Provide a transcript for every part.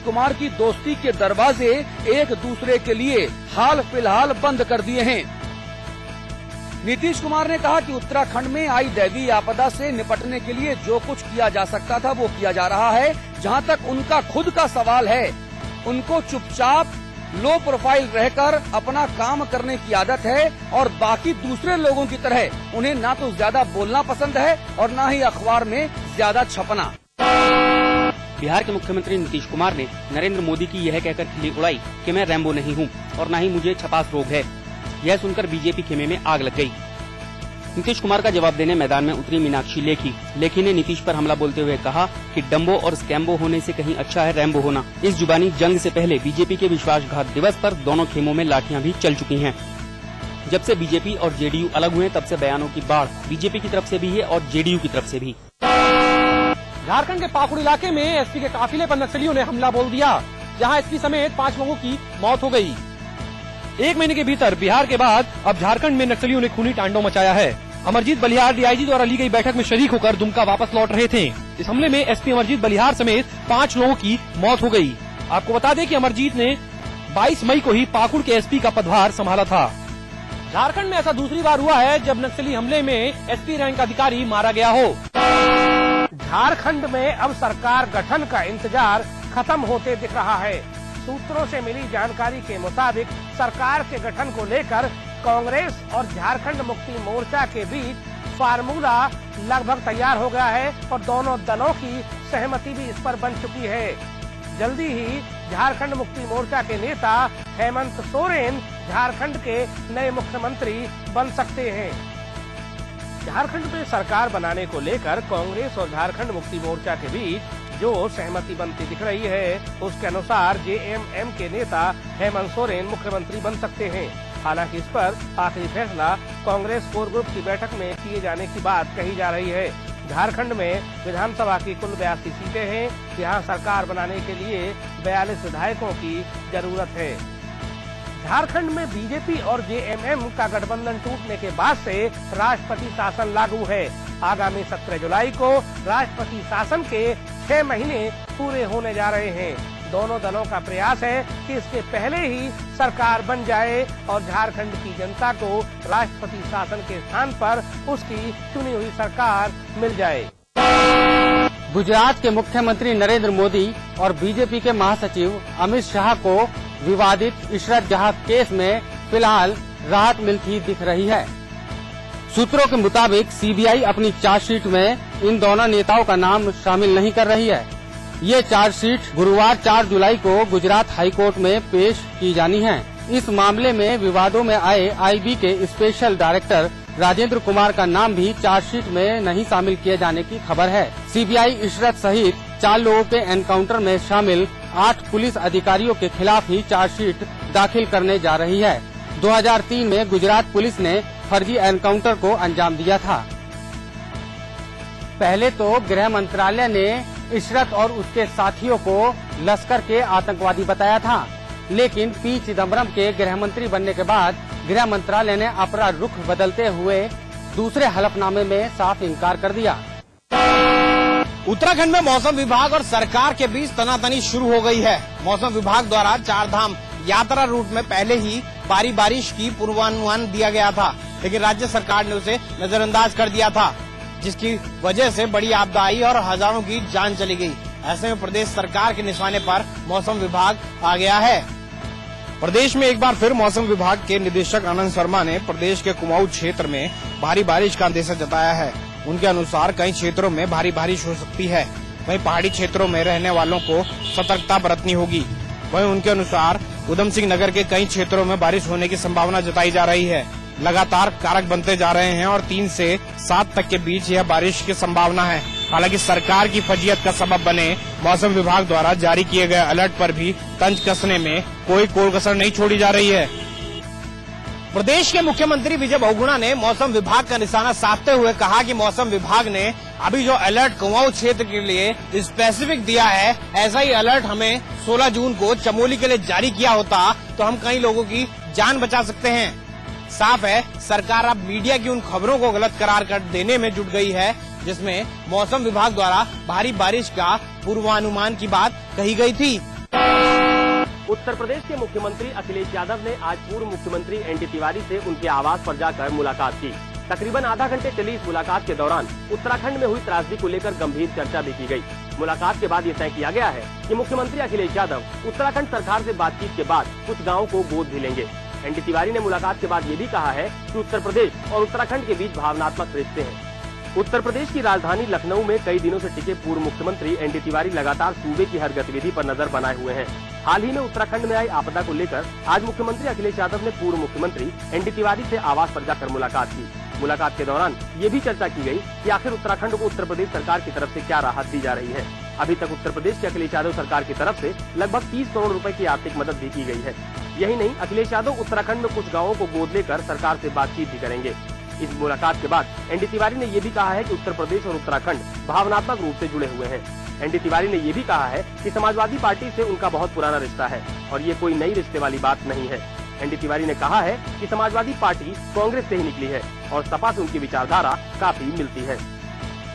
कुमार की दोस्ती के दरवाजे एक दूसरे के लिए हाल फिलहाल बंद कर दिए हैं। नीतीश कुमार ने कहा कि उत्तराखंड में आई दैवीय आपदा से निपटने के लिए जो कुछ किया जा सकता था वो किया जा रहा है। जहां तक उनका खुद का सवाल है, उनको चुपचाप लो प्रोफाइल रहकर अपना काम करने की आदत है और बाकी दूसरे लोगों की तरह उन्हें ना तो ज्यादा बोलना पसंद है और ना ही अखबार में ज्यादा छपना। बिहार के मुख्यमंत्री नीतीश कुमार ने नरेंद्र मोदी की यह कहकर खिल्ली उड़ाई कि मैं रैम्बो नहीं हूं और न ही मुझे छपास रोग है। यह सुनकर बीजेपी खेमे में आग लग गई। नीतीश कुमार का जवाब देने मैदान में उतरी मीनाक्षी लेखी ने नीतीश पर हमला बोलते हुए कहा कि डम्बो और स्कैम्बो होने से कहीं अच्छा है रैम्बो होना। इस जुबानी जंग से पहले बीजेपी के विश्वासघात दिवस पर दोनों खेमों में लाठियां भी चल चुकी हैं। जब से बीजेपी और जेडीयू अलग हुए तब से बयानों की बाढ़ बीजेपी की तरफ से भी है और जेडीयू की तरफ से भी। झारखंड के पाकुड़ इलाके में एसपी के काफिले पर नक्सलियों ने हमला बोल दिया, जहां एसपी समेत 5 लोगों की मौत हो गई। 1 महीने के भीतर बिहार के बाद अब झारखंड में नक्सलियों ने खूनी तांडव मचाया है। अमरजीत बलिहार डीआईजी द्वारा ली गई बैठक में शरीक होकर दुमका वापस लौट रहे थे। इस हमले में एसपी अमरजीत बलिहार समेत 5 लोगों की मौत हो गई। आपको बता दें कि अमरजीत ने 22 मई को ही पाकुड़ के एसपी का पदभार संभाला था। झारखंड में ऐसा दूसरी बार हुआ है जब नक्सली हमले में एसपी रैंक अधिकारी मारा गया हो। झारखंड में अब सरकार गठन का इंतजार खत्म होते दिख रहा है। सूत्रों से मिली जानकारी के मुताबिक सरकार के गठन को लेकर कांग्रेस और झारखंड मुक्ति मोर्चा के बीच फार्मूला लगभग तैयार हो गया है और दोनों दलों की सहमति भी इस पर बन चुकी है। जल्दी ही झारखंड मुक्ति मोर्चा के नेता हेमंत सोरेन झारखंड के नए मुख्यमंत्री बन सकते हैं। झारखंड में सरकार बनाने को लेकर कांग्रेस और झारखंड मुक्ति मोर्चा के बीच जो सहमति बनती दिख रही है, उसके अनुसार जेएमएम के नेता हेमंत सोरेन मुख्यमंत्री बन सकते हैं। हालांकि इस पर आखिरी फैसला कांग्रेस कोर ग्रुप की बैठक में किए जाने की बात कही जा रही है। झारखंड में विधानसभा की कुल 82 सीटें हैं। यहाँ सरकार बनाने के लिए 42 विधायकों की जरूरत है। झारखंड में बीजेपी और जेएमएम का गठबंधन टूटने के बाद से राष्ट्रपति शासन लागू है। आगामी 17 जुलाई को राष्ट्रपति शासन के 6 महीने पूरे होने जा रहे हैं। दोनों दलों का प्रयास है कि इसके पहले ही सरकार बन जाए और झारखंड की जनता को राष्ट्रपति शासन के स्थान पर उसकी चुनी हुई सरकार मिल जाए। गुजरात के मुख्यमंत्री नरेंद्र मोदी और बीजेपी के महासचिव अमित शाह को विवादित इशरत जहां केस में फिलहाल राहत मिलती दिख रही है। सूत्रों के मुताबिक सीबीआई अपनी चार्जशीट में इन दोनों नेताओं का नाम शामिल नहीं कर रही है। ये चार्जशीट गुरुवार 4 जुलाई को गुजरात हाईकोर्ट में पेश की जानी है। इस मामले में विवादों में आए आईबी के स्पेशल डायरेक्टर राजेंद्र कुमार का नाम भी चार्जशीट में नहीं शामिल किए जाने की खबर है। सीबीआई इशरत सहित 4 लोगों के एनकाउंटर में शामिल 8 पुलिस अधिकारियों के खिलाफ ही चार्जशीट दाखिल करने जा रही है। 2003 में गुजरात पुलिस ने फर्जी एनकाउंटर को अंजाम दिया था। पहले तो गृह मंत्रालय ने इशरत और उसके साथियों को लश्कर के आतंकवादी बताया था, लेकिन पी चिदम्बरम के गृह मंत्री बनने के बाद गृह मंत्रालय ने अपना रुख बदलते हुए दूसरे हलफनामे में साफ इनकार कर दिया। उत्तराखंड में मौसम विभाग और सरकार के बीच तनातनी शुरू हो गई है। मौसम विभाग द्वारा 4 धाम यात्रा रूट में पहले ही भारी बारिश की पूर्वानुमान दिया गया था, लेकिन राज्य सरकार ने उसे नजरअंदाज कर दिया था, जिसकी वजह से बड़ी आपदा आई और हजारों की जान चली गई। ऐसे में प्रदेश सरकार के निशाने पर मौसम विभाग आ गया है। प्रदेश में एक बार फिर मौसम विभाग के निदेशक आनंद शर्मा ने प्रदेश के कुमाऊं क्षेत्र में भारी बारिश का अंदेशा जताया है। उनके अनुसार कई क्षेत्रों में भारी बारिश हो सकती है, वहीं पहाड़ी क्षेत्रों में रहने वालों को सतर्कता बरतनी होगी। वहीं उनके अनुसार उधम सिंह नगर के कई क्षेत्रों में बारिश होने की संभावना जताई जा रही है। लगातार कारक बनते जा रहे हैं और 3 से 7 तक के बीच यह बारिश की संभावना है। हालांकि सरकार की फजीयत का सबब बने मौसम विभाग द्वारा जारी किए गए अलर्ट पर भी तंज कसने में कोई कसर नहीं छोड़ी जा रही है। प्रदेश के मुख्यमंत्री विजय बहुगुणा ने मौसम विभाग का निशाना साधते हुए कहा कि मौसम विभाग ने अभी जो अलर्ट कुमाऊं क्षेत्र के लिए स्पेसिफिक दिया है, ऐसा ही अलर्ट हमें 16 जून को चमोली के लिए जारी किया होता तो हम कई लोगों की जान बचा सकते हैं। साफ है, सरकार अब मीडिया की उन खबरों को गलत करार कर देने में जुट गई है, जिसमें मौसम विभाग द्वारा भारी बारिश का पूर्वानुमान की बात कही गई थी। उत्तर प्रदेश के मुख्यमंत्री अखिलेश यादव ने आज पूर्व मुख्यमंत्री एनडी तिवारी से उनके आवास पर जाकर मुलाकात की। तकरीबन आधा घंटे चली इस मुलाकात के दौरान उत्तराखंड में हुई त्रासदी को लेकर गंभीर चर्चा भी की गई। मुलाकात के बाद ये तय किया गया है कि मुख्यमंत्री अखिलेश यादव उत्तराखंड सरकार से बातचीत के बाद कुछ गाँवों को गोद भी लेंगे। एनडी तिवारी ने मुलाकात के बाद ये भी कहा है कि उत्तर प्रदेश और उत्तराखंड के बीच भावनात्मक रिश्ते हैं। उत्तर प्रदेश की राजधानी लखनऊ में कई दिनों से टिके पूर्व मुख्यमंत्री एनडी तिवारी लगातार सूबे की हर गतिविधि पर नजर बनाए हुए हैं। हाल ही में उत्तराखंड में आई आपदा को लेकर आज मुख्यमंत्री अखिलेश यादव ने पूर्व मुख्यमंत्री एनडी तिवारी से आवास पर जाकर मुलाकात की। मुलाकात के दौरान ये भी चर्चा की गई कि आखिर उत्तराखंड को उत्तर प्रदेश सरकार की तरफ से क्या राहत दी जा रही है। अभी तक उत्तर प्रदेश के अखिलेश यादव सरकार की तरफ से लगभग 30 करोड़ रुपए की आर्थिक मदद भी की गई है। यही नहीं, अखिलेश यादव उत्तराखंड में कुछ गाँवों को गोद लेकर सरकार से बातचीत भी करेंगे। इस मुलाकात के बाद एनडी तिवारी ने ये भी कहा है कि उत्तर प्रदेश और उत्तराखंड भावनात्मक रूप से जुड़े हुए हैं। एनडी तिवारी ने ये भी कहा है कि समाजवादी पार्टी से उनका बहुत पुराना रिश्ता है और ये कोई नई रिश्ते वाली बात नहीं है। एनडी तिवारी ने कहा है कि समाजवादी पार्टी कांग्रेस से ही निकली है और सपा से उनकी विचारधारा काफी मिलती है।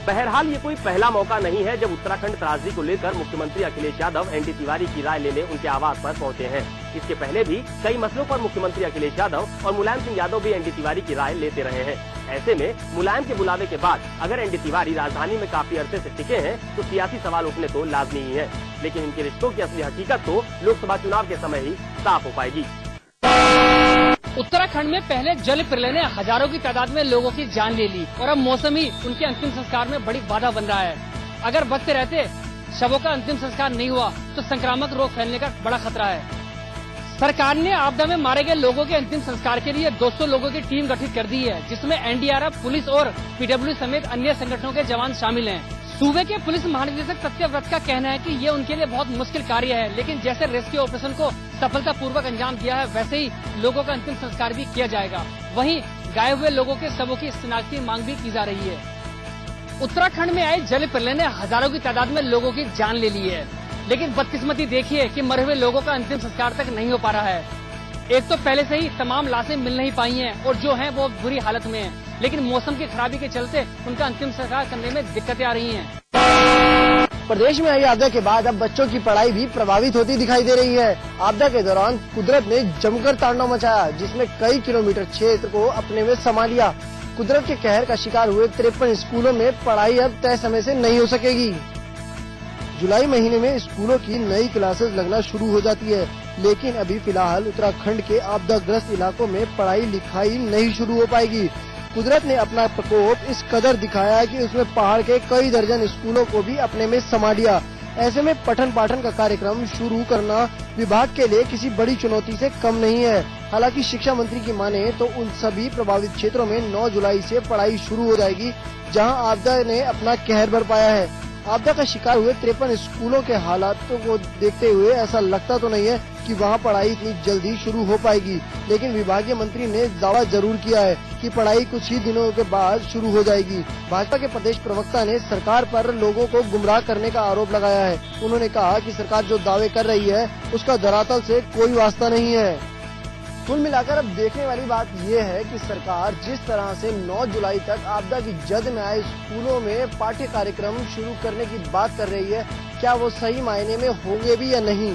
बहरहाल ये कोई पहला मौका नहीं है जब उत्तराखंड त्रासदी को लेकर मुख्यमंत्री अखिलेश यादव एनडी तिवारी की राय लेने उनके आवास पर पहुंचे हैं। इसके पहले भी कई मसलों पर मुख्यमंत्री अखिलेश यादव और मुलायम सिंह यादव भी एनडी तिवारी की राय लेते रहे हैं। ऐसे में मुलायम के बुलावे के बाद अगर एनडी तिवारी राजधानी में काफी अरसे से टिके हैं तो सियासी सवाल उठने तो लाजमी ही है, लेकिन इनके रिश्तों की असली हकीकत तो लोकसभा चुनाव के समय ही साफ हो पाएगी। उत्तराखंड में पहले जल प्रलय ने हजारों की तादाद में लोगों की जान ले ली और अब मौसम ही उनके अंतिम संस्कार में बड़ी बाधा बन रहा है। अगर बचते रहते शवों का अंतिम संस्कार नहीं हुआ तो संक्रामक रोग फैलने का बड़ा खतरा है। सरकार ने आपदा में मारे गए लोगों के अंतिम संस्कार के लिए 200 लोगों की टीम गठित कर दी है, जिसमें एनडीआरएफ, पुलिस और पीडब्ल्यू समेत अन्य संगठनों के जवान शामिल हैं। सूबे के पुलिस महानिदेशक सत्यव्रत का कहना है कि ये उनके लिए बहुत मुश्किल कार्य है, लेकिन जैसे रेस्क्यू ऑपरेशन को सफलतापूर्वक अंजाम दिया है वैसे ही लोगों का अंतिम संस्कार भी किया जाएगा। वहीं गायब हुए लोगों के शवों की शिनाख्त की मांग भी की जा रही है। उत्तराखंड में आए जल प्रलय ने हजारों की तादाद में लोगों की जान ले ली है, लेकिन बदकिस्मती देखिए कि मरे हुए लोगों का अंतिम संस्कार तक नहीं हो पा रहा है। एक तो पहले से ही तमाम लाशें मिल नहीं पाई हैं और जो हैं वो बुरी हालत में हैं, लेकिन मौसम की खराबी के चलते उनका अंतिम संस्कार करने में दिक्कतें आ रही हैं। प्रदेश में आई आपदा के बाद अब बच्चों की पढ़ाई भी प्रभावित होती दिखाई दे रही है। आपदा के दौरान कुदरत ने जमकर तांडव मचाया, जिसमें कई किलोमीटर क्षेत्र को अपने में समा लिया। कुदरत के कहर का शिकार हुए 53 स्कूलों में पढ़ाई अब तय समय से नहीं हो सकेगी। जुलाई महीने में स्कूलों की नई क्लासेस लगना शुरू हो जाती है, लेकिन अभी फिलहाल उत्तराखंड के आपदाग्रस्त इलाकों में पढ़ाई लिखाई नहीं शुरू हो पाएगी। कुदरत ने अपना प्रकोप इस कदर दिखाया है कि उसमें पहाड़ के कई दर्जन स्कूलों को भी अपने में समा लिया। ऐसे में पठन पाठन का कार्यक्रम शुरू करना विभाग के लिए किसी बड़ी चुनौती से कम नहीं है। हालांकि शिक्षा मंत्री की माने तो उन सभी प्रभावित क्षेत्रों में 9 जुलाई से पढ़ाई शुरू हो जाएगी, जहां आपदा ने अपना कहर बरपाया है। आपदा का शिकार हुए 53 स्कूलों के हालातों को देखते हुए ऐसा लगता तो नहीं है कि वहां पढ़ाई इतनी जल्दी शुरू हो पाएगी, लेकिन विभागीय मंत्री ने दावा जरूर किया है कि पढ़ाई कुछ ही दिनों के बाद शुरू हो जाएगी। भाजपा के प्रदेश प्रवक्ता ने सरकार पर लोगों को गुमराह करने का आरोप लगाया है। उन्होंने कहा कि सरकार जो दावे कर रही है उसका धरातल से कोई वास्ता नहीं है। कुल मिलाकर अब देखने वाली बात ये है कि सरकार जिस तरह से 9 जुलाई तक आपदा की जद में आए स्कूलों में पाठ्य कार्यक्रम शुरू करने की बात कर रही है, क्या वो सही मायने में होंगे भी या नहीं।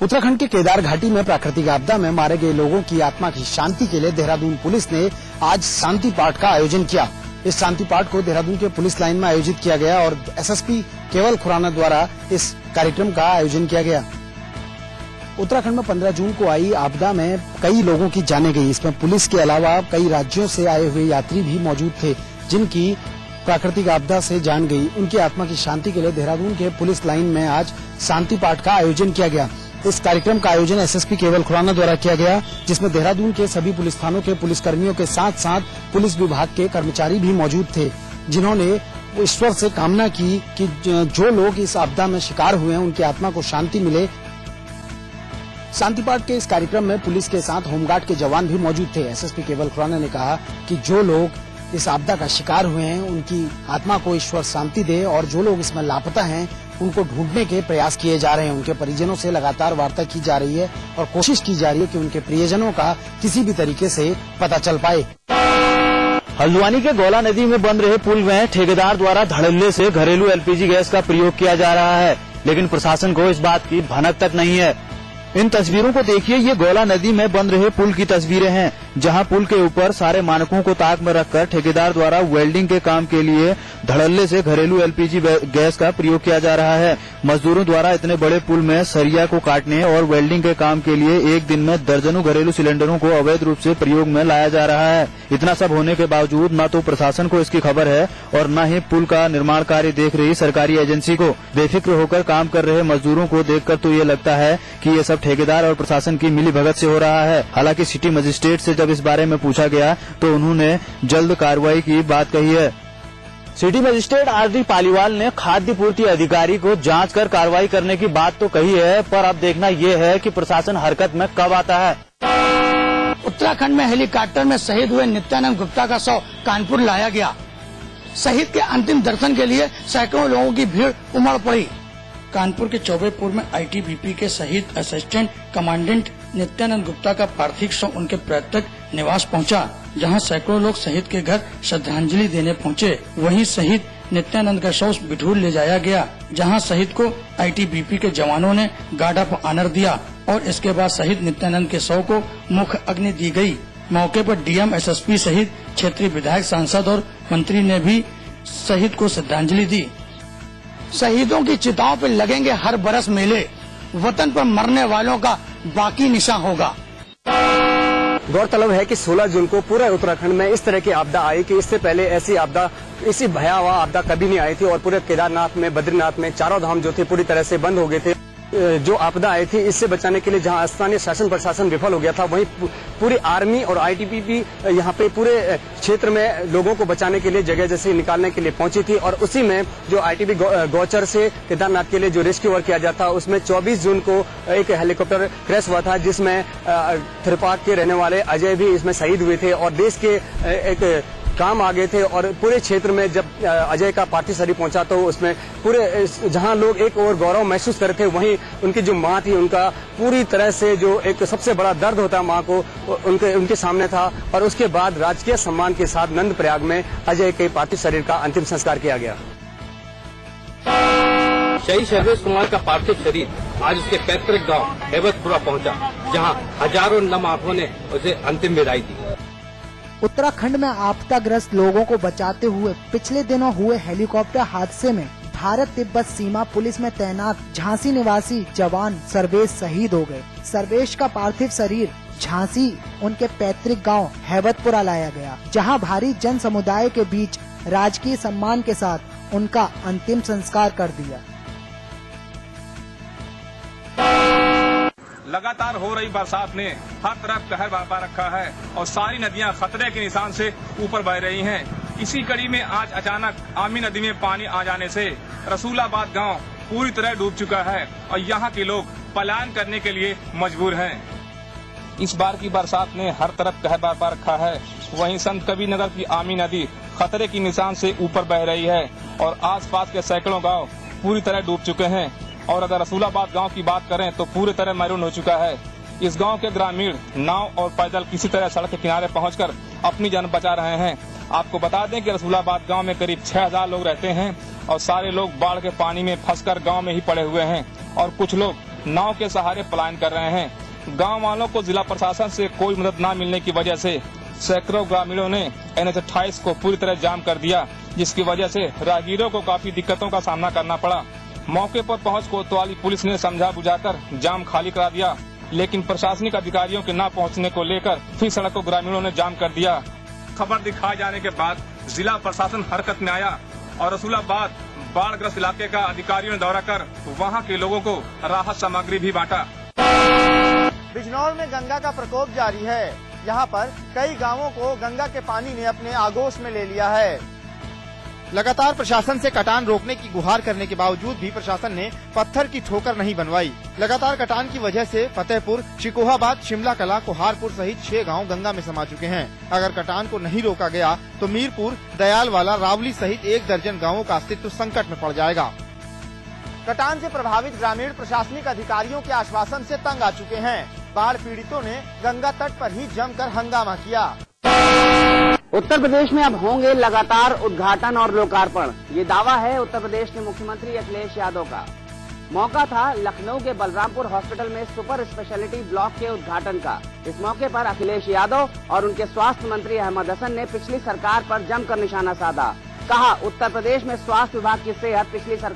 उत्तराखंड के केदार घाटी में प्राकृतिक आपदा में मारे गए लोगों की आत्मा की शांति के लिए देहरादून पुलिस ने आज शांति पाठ का आयोजन किया। इस शांति पाठ को देहरादून के पुलिस लाइन में आयोजित किया गया और एसएसपी केवल खुराना द्वारा इस कार्यक्रम का आयोजन किया गया। उत्तराखंड में 15 जून को आई आपदा में कई लोगों की जानें गई। इसमें पुलिस के अलावा कई राज्यों से आए हुए यात्री भी मौजूद थे, जिनकी प्राकृतिक आपदा से जान गई। उनकी आत्मा की शांति के लिए देहरादून के पुलिस लाइन में आज शांति पाठ का आयोजन किया गया। इस कार्यक्रम का आयोजन एसएसपी केवल खुराना द्वारा किया गया, जिसमें देहरादून के सभी पुलिस थानों के पुलिसकर्मियों के साथ साथ पुलिस विभाग के कर्मचारी भी मौजूद थे, जिन्होंने ईश्वर से कामना की कि जो लोग इस आपदा में शिकार हुए हैं उनकी आत्मा को शांति मिले। शांति पाठ के इस कार्यक्रम में पुलिस के साथ होमगार्ड के जवान भी मौजूद थे। एसएसपी केवल खुराना ने कहा कि जो लोग इस आपदा का शिकार हुए हैं उनकी आत्मा को ईश्वर शांति दे और जो लोग इसमें लापता हैं उनको ढूंढने के प्रयास किए जा रहे हैं। उनके परिजनों से लगातार वार्ता की जा रही है और कोशिश की जा रही है कि उनके प्रियजनों का किसी भी तरीके से पता चल पाए। हल्द्वानी के गौला नदी में बन रहे पुल में ठेकेदार द्वारा धड़ल्ले से घरेलू एलपीजी गैस का प्रयोग किया जा रहा है। लेकिन प्रशासन को इस बात की भनक तक नहीं है। इन तस्वीरों को देखिए, ये गोला नदी में बन रहे पुल की तस्वीरें हैं, जहां पुल के ऊपर सारे मानकों को ताक में रखकर ठेकेदार द्वारा वेल्डिंग के काम के लिए धड़ल्ले से घरेलू एलपीजी गैस का प्रयोग किया जा रहा है। मजदूरों द्वारा इतने बड़े पुल में सरिया को काटने और वेल्डिंग के काम के लिए एक दिन में दर्जनों घरेलू सिलेंडरों को अवैध रूप से प्रयोग में लाया जा रहा है। इतना सब होने के बावजूद न तो प्रशासन को इसकी खबर है और न ही पुल का निर्माण कार्य देख रही सरकारी एजेंसी को। बेफिक्र होकर काम कर रहे मजदूरों को देखकर तो ये लगता है कि ये सब ठेकेदार और प्रशासन की मिलीभगत से हो रहा है। हालांकि सिटी मजिस्ट्रेट से जब इस बारे में पूछा गया तो उन्होंने जल्द कार्रवाई की बात कही है। City magistrate RD. पालीवाल ने खाद्य पूर्ति अधिकारी को जांच कर कार्रवाई करने की बात तो कही है, पर अब देखना ये है कि प्रशासन हरकत में कब आता है। उत्तराखंड में हेलीकॉप्टर में शहीद हुए नित्यानंद गुप्ता का शव कानपुर लाया गया। शहीद के अंतिम दर्शन के लिए सैकड़ों लोगों की भीड़ उमड़ पड़ी। कानपुर के चौबेपुर में आईटीबीपी के शहीद असिस्टेंट कमांडेंट नित्यानंद गुप्ता का पार्थिव शव उनके पैतृक निवास पहुंचा, जहां सैकड़ों लोग शहीद के घर श्रद्धांजलि देने पहुंचे। वहीं शहीद नित्यानंद का शव बिठूर ले जाया गया, जहां शहीद को आईटीबीपी के जवानों ने गार्ड ऑफ ऑनर दिया और इसके बाद शहीद नित्यानंद के शव को मुख्य अग्नि दी गई। मौके पर डीएम, एसएसपी सहित क्षेत्रीय विधायक, सांसद और मंत्री ने भी शहीद को श्रद्धांजलि दी। शहीदों की चिताओं पर लगेंगे हर बरस मेले, वतन पर मरने वालों का बाकी निशान होगा। गौरतलब है कि 16 जून को पूरे उत्तराखंड में इस तरह की आपदा आई कि इससे पहले ऐसी आपदा, इसी भयावह आपदा कभी नहीं आई थी और पूरे केदारनाथ में, बद्रीनाथ में चारों धाम जो थे पूरी तरह से बंद हो गए थे। जो आपदा आई थी इससे बचाने के लिए जहां स्थानीय शासन प्रशासन विफल हो गया था, वहीं पूरी आर्मी और आईटीबीपी यहां पे पूरे क्षेत्र में लोगों को बचाने के लिए जगह जैसे निकालने के लिए पहुंची थी। और उसी में जो आईटीबी गौचर से केदारनाथ के लिए जो रेस्क्यू वर्क किया जाता है, उसमें 24 जून को एक हेलीकॉप्टर क्रैश हुआ था, जिसमें थिरपाक के रहने वाले अजय भी इसमें शहीद हुए थे और देश के एक काम आ गए थे। और पूरे क्षेत्र में जब अजय का पार्थिव शरीर पहुंचा तो उसमें पूरे जहां लोग एक और गौरव महसूस कर रहे थे, वहीं उनकी जो मां थी, उनका पूरी तरह से जो एक सबसे बड़ा दर्द होता है मां को, उनके सामने था। और उसके बाद राजकीय सम्मान के साथ नंदप्रयाग में अजय के पार्थिव शरीर का अंतिम संस्कार किया गया। शहीद सर्वेश कुमार का पार्थिव शरीर आज उसके पैतृक गांव हेवतपुरा पहुंचा, जहां हजारों नम आंखों ने उसे अंतिम विदाई दी। उत्तराखंड में आपदाग्रस्त लोगों को बचाते हुए पिछले दिनों हुए हेलीकॉप्टर हादसे में भारत तिब्बत सीमा पुलिस में तैनात झांसी निवासी जवान सर्वेश शहीद हो गए। सर्वेश का पार्थिव शरीर झांसी उनके पैतृक गांव हेवतपुरा लाया गया, जहां भारी जन समुदाय के बीच राजकीय सम्मान के साथ उनका अंतिम संस्कार कर दिया। लगातार हो रही बरसात ने हर तरफ कहर बरपा रखा है और सारी नदियां खतरे के निशान से ऊपर बह रही हैं। इसी कड़ी में आज अचानक आमी नदी में पानी आ जाने से रसूलाबाद गांव पूरी तरह डूब चुका है और यहां के लोग पलायन करने के लिए मजबूर हैं। इस बार की बरसात ने हर तरफ कहर बरपा रखा है। वहीं संत कबीर नगर की आमी नदी खतरे के निशान से ऊपर बह रही है और आसपास के सैकड़ों गांव पूरी तरह डूब चुके हैं। और अगर रसूलाबाद गांव की बात करें तो पूरी तरह मैरून हो चुका है। इस गांव के ग्रामीण नाव और पैदल किसी तरह सड़क के किनारे पहुंचकर अपनी जान बचा रहे हैं। आपको बता दें कि रसूलाबाद गांव में करीब 6000 लोग रहते हैं और सारे लोग बाढ़ के पानी में फंसकर गांव में ही पड़े हुए हैं और कुछ लोग नाव के सहारे पलायन कर रहे हैं। गाँव वालों को जिला प्रशासन से कोई मदद न मिलने की वजह से सैकड़ों ग्रामीणों ने NH-28 को पूरी तरह जाम कर दिया, जिसकी वजह से राहगीरों को काफी दिक्कतों का सामना करना पड़ा। मौके पर पहुंच कोतवाली पुलिस ने समझा बुझाकर जाम खाली करा दिया, लेकिन प्रशासनिक अधिकारियों के न पहुंचने को लेकर फिर सड़क को ग्रामीणों ने जाम कर दिया। खबर दिखाए जाने के बाद जिला प्रशासन हरकत में आया और रसूलाबाद बाढ़ग्रस्त इलाके का अधिकारियों ने दौरा कर वहां के लोगों को राहत सामग्री भी बांटा। बिजनौर में गंगा का प्रकोप जारी है। यहाँ पर कई गाँवों को गंगा के पानी ने अपने आगोश में ले लिया है। लगातार प्रशासन से कटान रोकने की गुहार करने के बावजूद भी प्रशासन ने पत्थर की ठोकर नहीं बनवाई। लगातार कटान की वजह से फतेहपुर, चिकोहाबाद, शिमला कला, कोहारपुर सहित 6 गांव गंगा में समा चुके हैं। अगर कटान को नहीं रोका गया तो मीरपुर, दयालवाला, रावली सहित 1 दर्जन गाँवों का अस्तित्व संकट में पड़ जाएगा। कटान से प्रभावित ग्रामीण प्रशासनिक अधिकारियों के आश्वासन से तंग आ चुके हैं। बाढ़ पीड़ितों ने गंगा तट पर ही जमकर हंगामा किया। उत्तर प्रदेश में अब होंगे लगातार उद्घाटन और लोकार्पण, ये दावा है उत्तर प्रदेश के मुख्यमंत्री अखिलेश यादव का। मौका था लखनऊ के बलरामपुर हॉस्पिटल में सुपर स्पेशलिटी ब्लॉक के उद्घाटन का। इस मौके पर अखिलेश यादव और उनके स्वास्थ्य मंत्री अहमद हसन ने पिछली सरकार पर जमकर निशाना साधा। कहा, उत्तर प्रदेश में स्वास्थ्य विभाग की सेहत पिछली सरकार